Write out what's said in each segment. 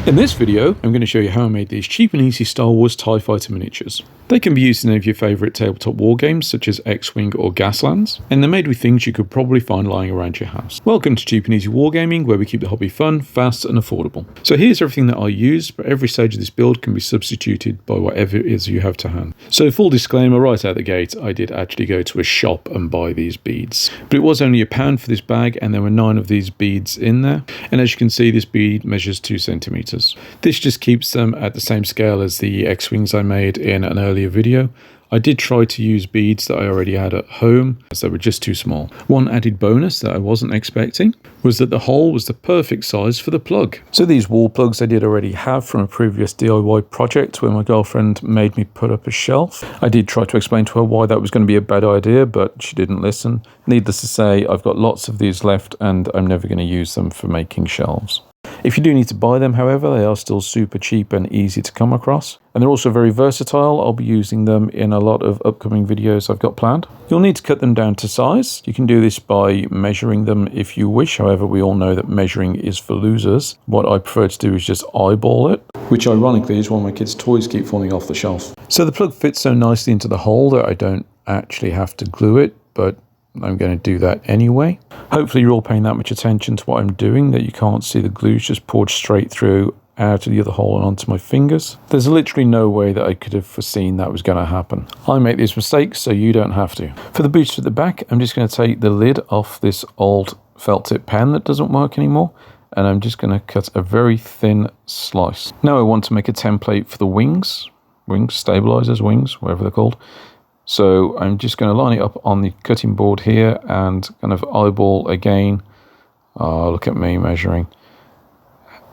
In this video, I'm going to show you how I made these cheap and easy Star Wars TIE Fighter miniatures. They can be used in any of your favourite tabletop wargames such as X-Wing or Gaslands, and they're made with things you could probably find lying around your house. Welcome to Cheap and Easy Wargaming, where we keep the hobby fun, fast and affordable. So here's everything that I used, but every stage of this build can be substituted by whatever it is you have to hand. So full disclaimer right out the gate, I did actually go to a shop and buy these beads. But it was only £1 for this bag and there were 9 of these beads in there. And as you can see, this bead measures 2 centimeters. This just keeps them at the same scale as the X-Wings I made in an earlier video. I did try to use beads that I already had at home, as they were just too small. One added bonus that I wasn't expecting was that the hole was the perfect size for the plug. So these wall plugs I did already have from a previous DIY project where my girlfriend made me put up a shelf. I did try to explain to her why that was going to be a bad idea, but she didn't listen. Needless to say, I've got lots of these left and I'm never going to use them for making shelves. If you do need to buy them, however, they are still super cheap and easy to come across. And they're also very versatile. I'll be using them in a lot of upcoming videos I've got planned. You'll need to cut them down to size. You can do this by measuring them if you wish. However, we all know that measuring is for losers. What I prefer to do is just eyeball it, which ironically is why my kids' toys keep falling off the shelf. So the plug fits so nicely into the hole that I don't actually have to glue it, but I'm going to do that anyway. Hopefully you're all paying that much attention to what I'm doing that you can't see the glue just poured straight through out of the other hole and onto my fingers. There's literally no way that I could have foreseen that was going to happen. I make these mistakes so you don't have to. For the booster at the back, I'm just going to take the lid off this old felt tip pen that doesn't work anymore, and I'm just going to cut a very thin slice. Now I want to make a template for the wings, stabilizers, wings, whatever they're called. So I'm just going to line it up on the cutting board here and kind of eyeball again. Oh, look at me measuring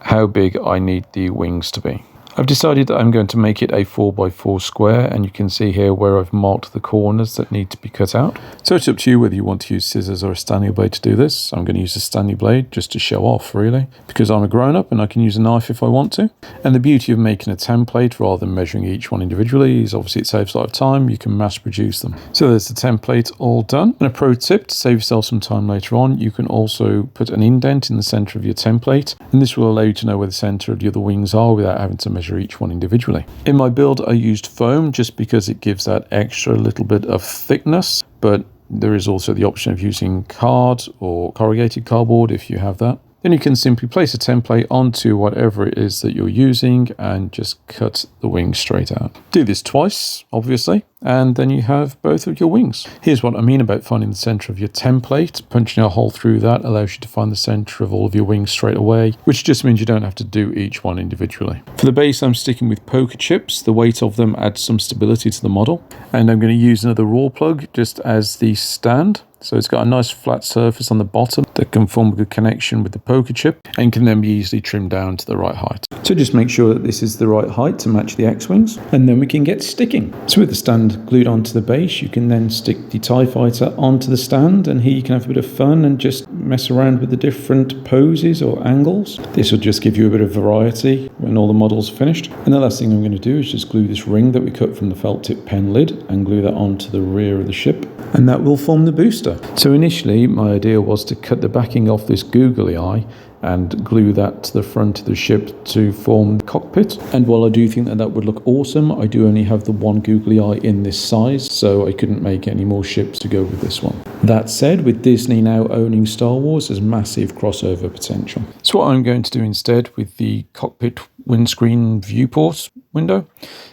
how big I need the wings to be. I've decided that I'm going to make it a 4x4 square, and you can see here where I've marked the corners that need to be cut out. So it's up to you whether you want to use scissors or a Stanley blade to do this. I'm going to use a Stanley blade just to show off, really, because I'm a grown-up and I can use a knife if I want to. And the beauty of making a template rather than measuring each one individually is obviously it saves a lot of time. You can mass produce them. So there's the template all done. And a pro tip to save yourself some time later on, you can also put an indent in the center of your template, and this will allow you to know where the center of the other wings are without having to measure each one individually. In my build I used foam just because it gives that extra little bit of thickness, but there is also the option of using card or corrugated cardboard if you have that. Then you can simply place a template onto whatever it is that you're using and just cut the wings straight out. Do this twice, obviously, and then you have both of your wings. Here's what I mean about finding the center of your template. Punching a hole through that allows you to find the center of all of your wings straight away, which just means you don't have to do each one individually. For the base, I'm sticking with poker chips. The weight of them adds some stability to the model. And I'm going to use another raw plug just as the stand. So it's got a nice flat surface on the bottom that can form a good connection with the poker chip and can then be easily trimmed down to the right height. So just make sure that this is the right height to match the X-Wings, and then we can get sticking. So with the stand glued onto the base, you can then stick the TIE Fighter onto the stand, and here you can have a bit of fun and just mess around with the different poses or angles. This will just give you a bit of variety when all the models are finished. And the last thing I'm going to do is just glue this ring that we cut from the felt tip pen lid and glue that onto the rear of the ship, and that will form the booster. So initially my idea was to cut the backing off this googly eye and glue that to the front of the ship to form the cockpit. And while I do think that that would look awesome, I do only have the one googly eye in this size, so I couldn't make any more ships to go with this one. That said, with Disney now owning Star Wars, there's massive crossover potential. So what I'm going to do instead with the cockpit windscreen viewport window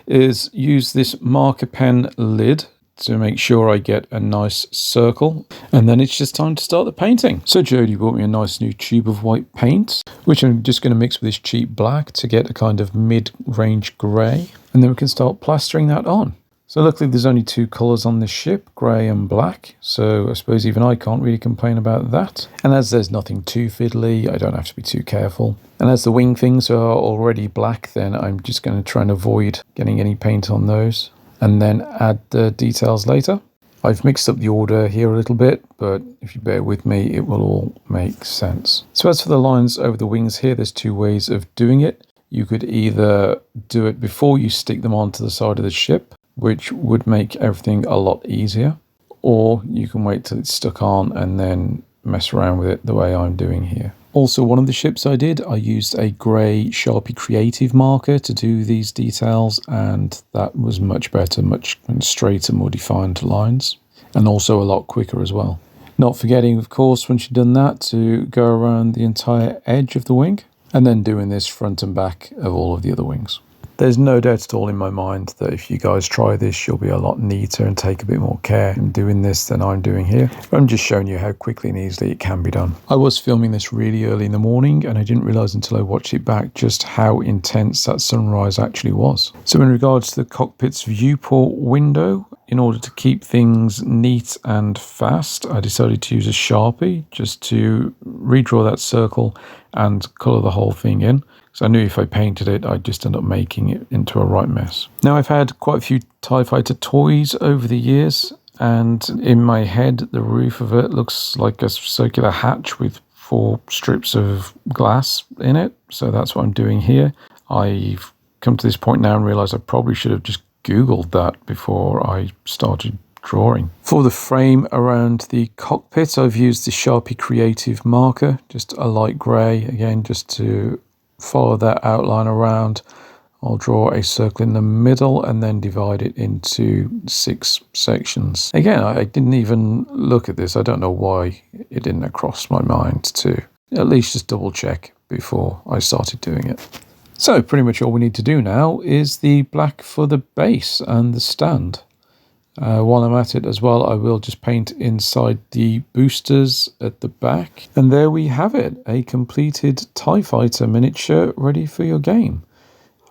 is use this marker pen lid to make sure I get a nice circle, and then it's just time to start the painting. So Jodie bought me a nice new tube of white paint, which I'm just going to mix with this cheap black to get a kind of mid-range grey, and then we can start plastering that on. So luckily there's only 2 colours on this ship, grey and black, so I suppose even I can't really complain about that. And as there's nothing too fiddly, I don't have to be too careful. And as the wing things are already black, then I'm just going to try and avoid getting any paint on those, and then add the details later. I've mixed up the order here a little bit, but if you bear with me, it will all make sense. So as for the lines over the wings here, there's 2 ways of doing it. You could either do it before you stick them onto the side of the ship, which would make everything a lot easier, or you can wait till it's stuck on and then mess around with it the way I'm doing here. Also, one of the ships I did, I used a grey Sharpie Creative marker to do these details, and that was much better, much straighter, more defined lines, and also a lot quicker as well. Not forgetting, of course, once you've done that, to go around the entire edge of the wing, and then doing this front and back of all of the other wings. There's no doubt at all in my mind that if you guys try this, you'll be a lot neater and take a bit more care in doing this than I'm doing here. I'm just showing you how quickly and easily it can be done. I was filming this really early in the morning, and I didn't realize until I watched it back just how intense that sunrise actually was. So in regards to the cockpit's viewport window, in order to keep things neat and fast, I decided to use a Sharpie just to redraw that circle and colour the whole thing in. So I knew if I painted it, I'd just end up making it into a right mess. Now, I've had quite a few TIE Fighter toys over the years, and in my head, the roof of it looks like a circular hatch with 4 strips of glass in it. So that's what I'm doing here. I've come to this point now and realised I probably should have just Googled that before I started drawing. For the frame around the cockpit, I've used the Sharpie Creative marker, just a light grey, again, just to follow that outline around. I'll draw a circle in the middle and then divide it into 6 sections. Again, I didn't even look at this. I don't know why it didn't cross my mind to at least just double check before I started doing it. So pretty much all we need to do now is the black for the base and the stand. While I'm at it as well, I will just paint inside the boosters at the back. And there we have it, a completed TIE Fighter miniature ready for your game.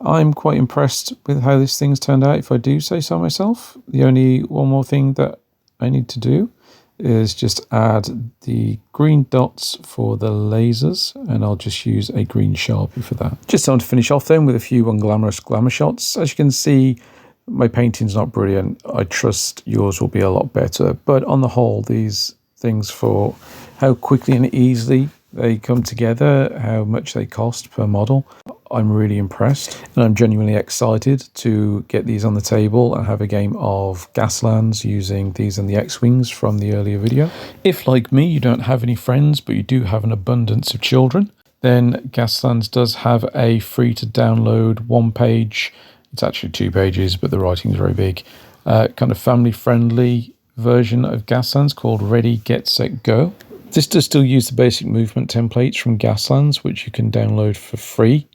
I'm quite impressed with how this thing's turned out, if I do say so myself. The only one more thing that I need to do is just add the green dots for the lasers, and I'll just use a green Sharpie for that. Just time to finish off then with a few unglamorous glamour shots. As you can see, my painting's not brilliant. I trust yours will be a lot better. But on the whole, these things, for how quickly and easily they come together, how much they cost per model, I'm really impressed. And I'm genuinely excited to get these on the table and have a game of Gaslands using these and the X-Wings from the earlier video. If, like me, you don't have any friends, but you do have an abundance of children, then Gaslands does have a free-to-download 1-page, it's actually 2 pages, but the writing is very big, kind of family-friendly version of Gaslands called Ready, Get, Set, Go. This does still use the basic movement templates from Gaslands, which you can download for free.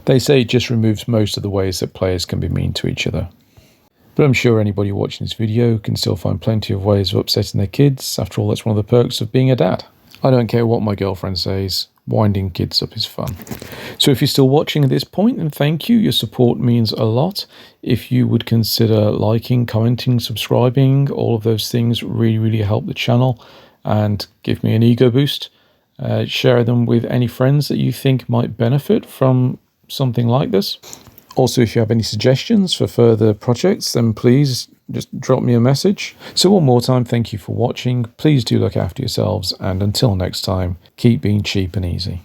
They say it just removes most of the ways that players can be mean to each other. But I'm sure anybody watching this video can still find plenty of ways of upsetting their kids. After all, that's one of the perks of being a dad. I don't care what my girlfriend says. Winding kids up is fun. So if you're still watching at this point, then thank you. Your support means a lot. If you would consider liking, commenting, subscribing, all of those things really help the channel and give me an ego boost. Share them with any friends that you think might benefit from something like this. Also, if you have any suggestions for further projects, then please just drop me a message. So one more time, thank you for watching. Please do look after yourselves, and until next time, keep being cheap and easy.